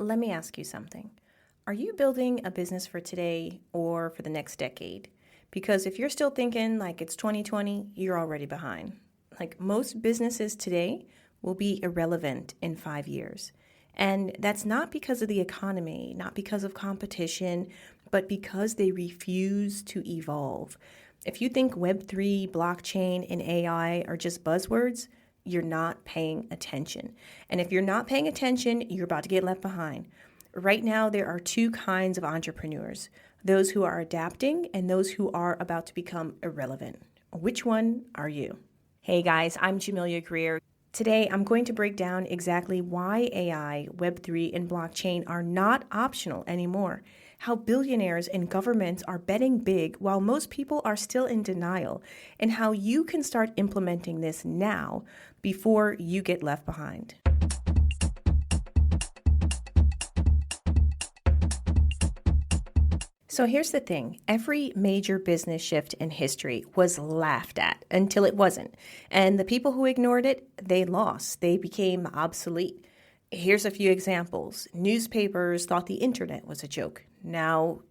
Let me ask you something. Are you building a business for today or for the next decade? Because if you're still thinking like it's 2020, you're already behind. Like most businesses today will be irrelevant in 5 years. And that's not because of the economy, not because of competition, but because they refuse to evolve. If you think Web3, blockchain, and AI are just buzzwords, you're not paying attention. And if you're not paying attention, you're about to get left behind. Right now, there are two kinds of entrepreneurs, those who are adapting and those who are about to become irrelevant. Which one are you? Hey guys, I'm Jamilia Grier. Today, I'm going to break down exactly why AI, Web3, and blockchain are not optional anymore, how billionaires and governments are betting big while most people are still in denial, and how you can start implementing this now before you get left behind. So here's the thing. Every major business shift in history was laughed at until it wasn't. And the people who ignored it, they lost. They became obsolete. Here's a few examples. Newspapers thought the internet was a joke. Now,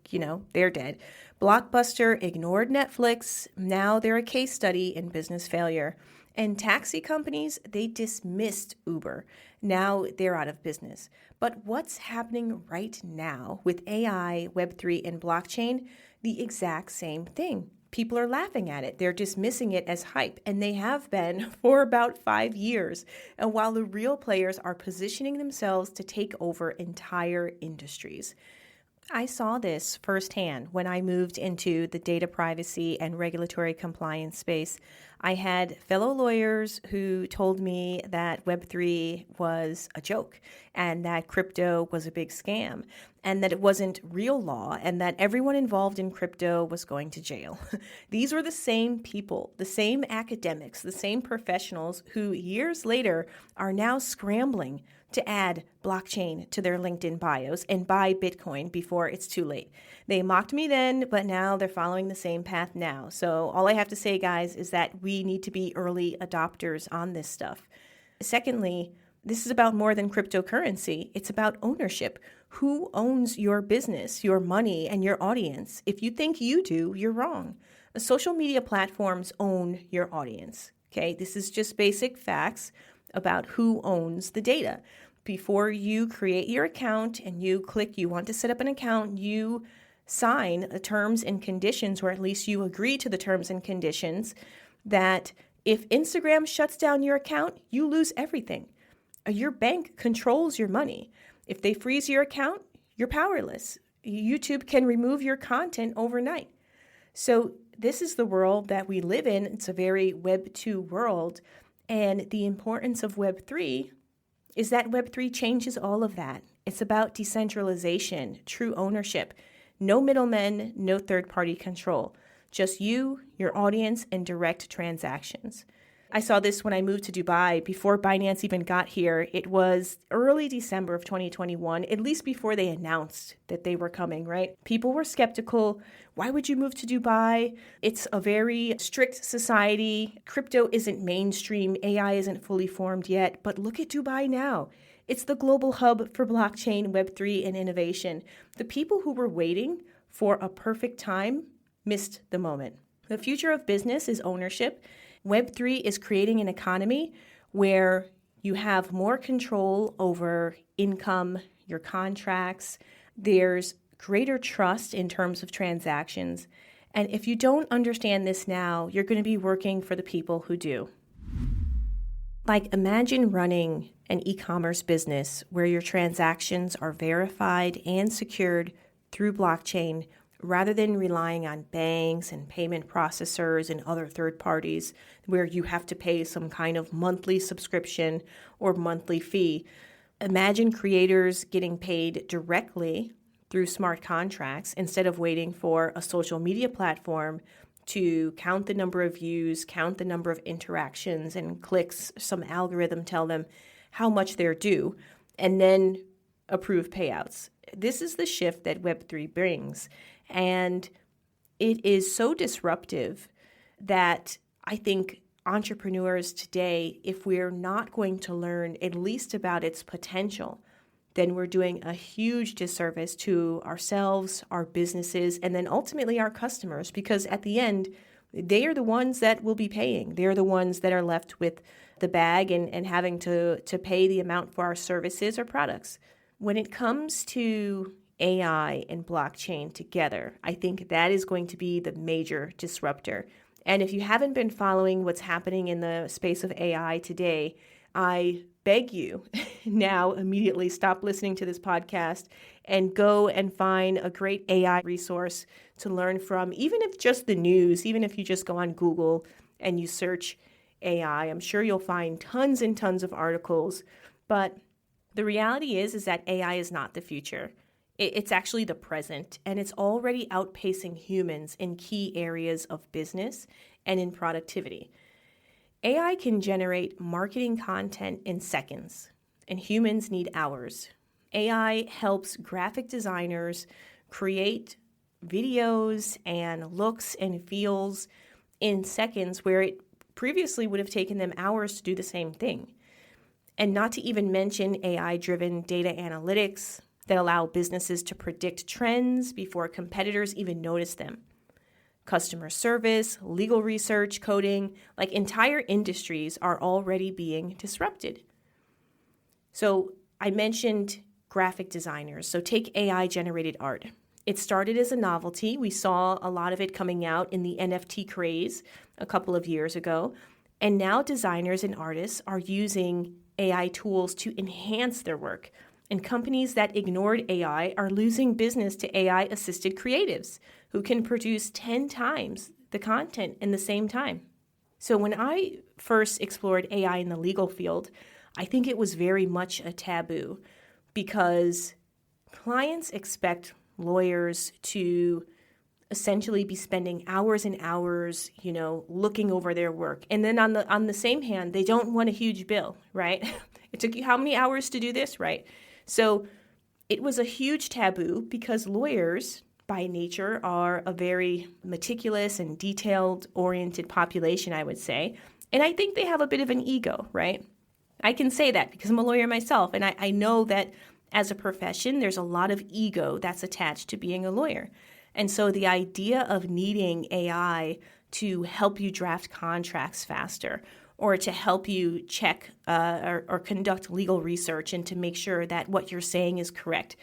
they're dead. Blockbuster ignored Netflix. Now they're a case study in business failure. And taxi companies, they dismissed Uber. Now they're out of business. But what's happening right now with AI, Web3, and blockchain? The exact same thing. People are laughing at it. They're dismissing it as hype, and they have been for about 5 years. And while the real players are positioning themselves to take over entire industries. I saw this firsthand when I moved into the data privacy and regulatory compliance space. I had fellow lawyers who told me that Web3 was a joke and that crypto was a big scam and that it wasn't real law and that everyone involved in crypto was going to jail. These were the same people, the same academics, the same professionals who years later are now scrambling to add blockchain to their LinkedIn bios and buy Bitcoin before it's too late. They mocked me then, but now they're following the same path now. So all I have to say, guys, is that we need to be early adopters on this stuff. Secondly, this is about more than cryptocurrency. It's about ownership. Who owns your business, your money, and your audience? If you think you do, you're wrong. Social media platforms own your audience. Okay, this is just basic facts about who owns the data. Before you create your account and you click you want to set up an account, you sign the terms and conditions, or at least you agree to the terms and conditions, that if Instagram shuts down your account, you lose everything. Your bank controls your money. If they freeze your account, you're powerless. YouTube can remove your content overnight. So this is the world that we live in. It's a very Web 2 world. And the importance of Web3 is that Web3 changes all of that. It's about decentralization, true ownership, no middlemen, no third-party control, just you, your audience, and direct transactions. I saw this when I moved to Dubai before Binance even got here. It was early December of 2021, at least before they announced that they were coming, right? People were skeptical. Why would you move to Dubai? It's a very strict society. Crypto isn't mainstream. AI isn't fully formed yet. But look at Dubai now. It's the global hub for blockchain, Web3, and innovation. The people who were waiting for a perfect time missed the moment. The future of business is ownership. Web3 is creating an economy where you have more control over income, your contracts. There's greater trust in terms of transactions. And if you don't understand this now, you're going to be working for the people who do. Like, imagine running an e-commerce business where your transactions are verified and secured through blockchain rather than relying on banks and payment processors and other third parties where you have to pay some kind of monthly subscription or monthly fee. Imagine creators getting paid directly through smart contracts instead of waiting for a social media platform to count the number of views, count the number of interactions and clicks, some algorithm tell them how much they're due, and then approve payouts. This is the shift that Web3 brings. And it is so disruptive that I think entrepreneurs today, if we're not going to learn at least about its potential, then we're doing a huge disservice to ourselves, our businesses, and then ultimately our customers, because at the end, they are the ones that will be paying. They're the ones that are left with the bag and having to pay the amount for our services or products. When it comes to AI and blockchain together, I think that is going to be the major disruptor. And if you haven't been following what's happening in the space of AI today, I beg you now immediately stop listening to this podcast and go and find a great AI resource to learn from, even if just the news, even if you just go on Google and you search AI. I'm sure you'll find tons and tons of articles, but the reality is that AI is not the future. It's actually the present, and it's already outpacing humans in key areas of business and in productivity. AI can generate marketing content in seconds, and humans need hours. AI helps graphic designers create videos and looks and feels in seconds where it previously would have taken them hours to do the same thing. And not to even mention AI-driven data analytics that allow businesses to predict trends before competitors even notice them. Customer service, legal research, coding, like entire industries are already being disrupted. So I mentioned graphic designers. So take AI-generated art. It started as a novelty. We saw a lot of it coming out in the NFT craze a couple of years ago. And now designers and artists are using AI tools to enhance their work. And companies that ignored AI are losing business to AI-assisted creatives who can produce 10 times the content in the same time. So when I first explored AI in the legal field, I think it was very much a taboo because clients expect lawyers to essentially be spending hours and hours, looking over their work. And then on the same hand, they don't want a huge bill, right? It took you how many hours to do this, right? So it was a huge taboo because lawyers, by nature, are a very meticulous and detailed-oriented population, I would say. And I think they have a bit of an ego, right? I can say that because I'm a lawyer myself, and I know that as a profession, there's a lot of ego that's attached to being a lawyer. And so the idea of needing AI to help you draft contracts faster or to help you check or conduct legal research and to make sure that what you're saying is correct,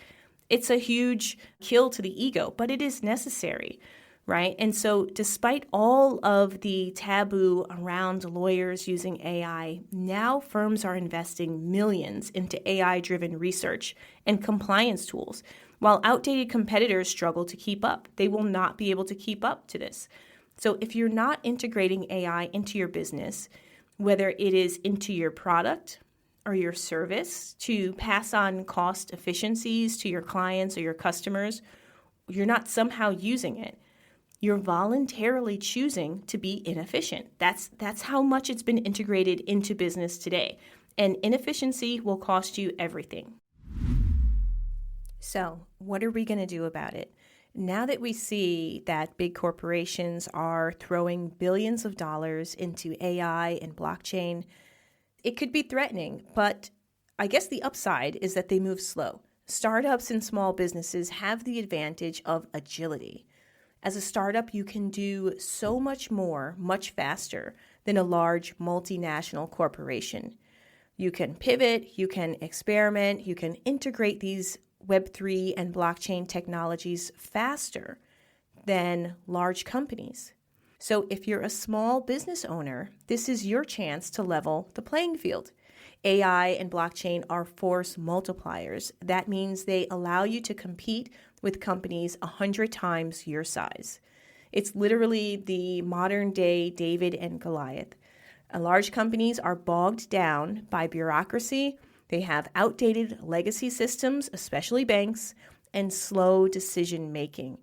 it's a huge kill to the ego, but it is necessary, right? And so despite all of the taboo around lawyers using AI, now firms are investing millions into AI-driven research and compliance tools, while outdated competitors struggle to keep up. They will not be able to keep up to this. So if you're not integrating AI into your business, whether it is into your product or your service to pass on cost efficiencies to your clients or your customers, you're not somehow using it. You're voluntarily choosing to be inefficient. That's how much it's been integrated into business today. And inefficiency will cost you everything. So, what are we going to do about it? Now that we see that big corporations are throwing billions of dollars into AI and blockchain, it could be threatening, but I guess the upside is that they move slow. Startups and small businesses have the advantage of agility. As a startup, you can do so much more, much faster than a large multinational corporation. You can pivot, you can experiment, you can integrate these Web3 and blockchain technologies faster than large companies. So if you're a small business owner, this is your chance to level the playing field. AI and blockchain are force multipliers. That means they allow you to compete with companies 100 times your size. It's literally the modern day David and Goliath. Large companies are bogged down by bureaucracy. They have outdated legacy systems, especially banks, and slow decision making.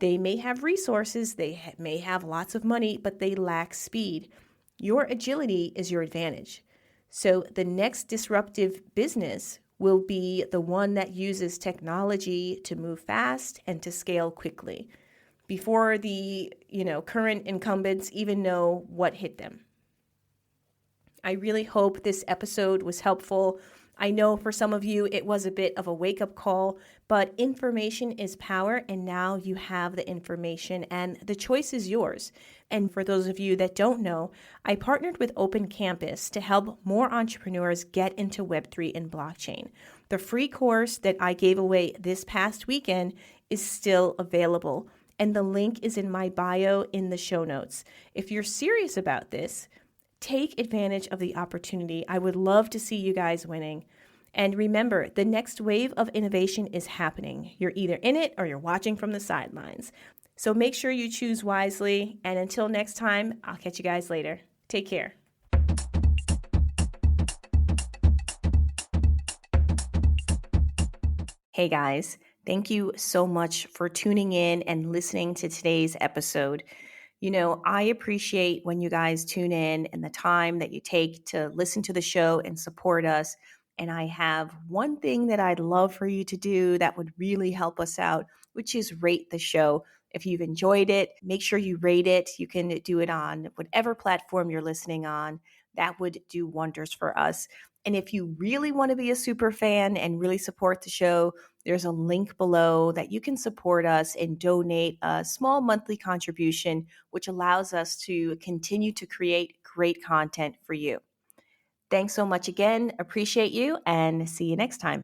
They may have resources, they may have lots of money, but they lack speed. Your agility is your advantage. So the next disruptive business will be the one that uses technology to move fast and to scale quickly before the current incumbents even know what hit them. I really hope this episode was helpful. I know for some of you it was a bit of a wake up call, but information is power, and now you have the information and the choice is yours. And for those of you that don't know, I partnered with Open Campus to help more entrepreneurs get into Web3 and blockchain. The free course that I gave away this past weekend is still available, and the link is in my bio in the show notes. If you're serious about this, take advantage of the opportunity. I would love to see you guys winning. And remember, the next wave of innovation is happening. You're either in it or you're watching from the sidelines. So make sure you choose wisely. And until next time, I'll catch you guys later. Take care. Hey guys, thank you so much for tuning in and listening to today's episode. I appreciate when you guys tune in and the time that you take to listen to the show and support us. And I have one thing that I'd love for you to do that would really help us out, which is rate the show. If you've enjoyed it, make sure you rate it. You can do it on whatever platform you're listening on. That would do wonders for us. And if you really want to be a super fan and really support the show, there's a link below that you can support us and donate a small monthly contribution, which allows us to continue to create great content for you. Thanks so much again. Appreciate you and see you next time.